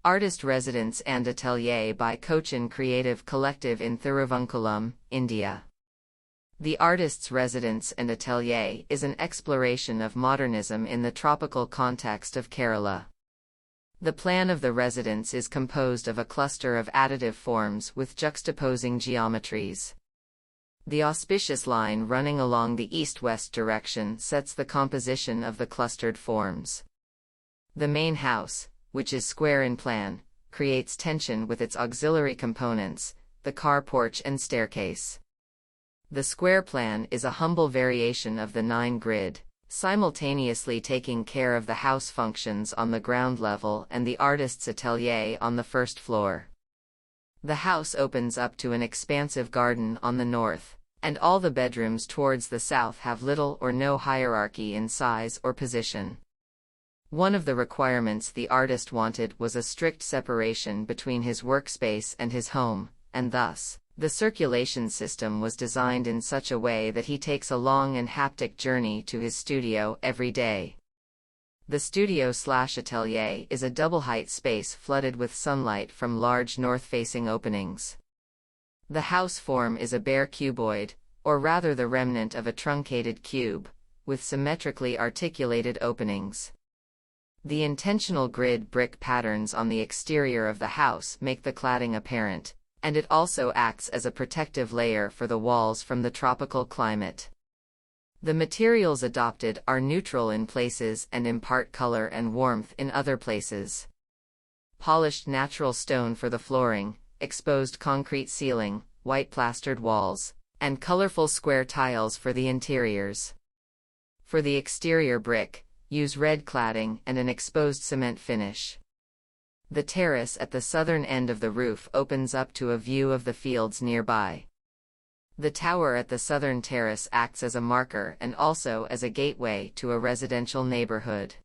Artist Residence and Atelier by Cochin Creative Collective in Thiruvankulam, India. The Artist's Residence and Atelier is an exploration of modernism in the tropical context of Kerala. The plan of the residence is composed of a cluster of additive forms with juxtaposing geometries. The auspicious line running along the east-west direction sets the composition of the clustered forms. The main house, which is square in plan, creates tension with its auxiliary components, the car porch and staircase. The square plan is a humble variation of the 9 grid, simultaneously taking care of the house functions on the ground level and the artist's atelier on the first floor. The house opens up to an expansive garden on the north, and all the bedrooms towards the south have little or no hierarchy in size or position. One of the requirements the artist wanted was a strict separation between his workspace and his home, and thus, the circulation system was designed in such a way that he takes a long and haptic journey to his studio every day. The studio/atelier is a double-height space flooded with sunlight from large north-facing openings. The house form is a bare cuboid, or rather the remnant of a truncated cube, with symmetrically articulated openings. The intentional grid brick patterns on the exterior of the house make the cladding apparent, and it also acts as a protective layer for the walls from the tropical climate. The materials adopted are neutral in places and impart color and warmth in other places. Polished natural stone for the flooring, exposed concrete ceiling, white plastered walls, and colorful square tiles for the interiors. For the exterior brick, use red cladding and an exposed cement finish. The terrace at the southern end of the roof opens up to a view of the fields nearby. The tower at the southern terrace acts as a marker and also as a gateway to a residential neighborhood.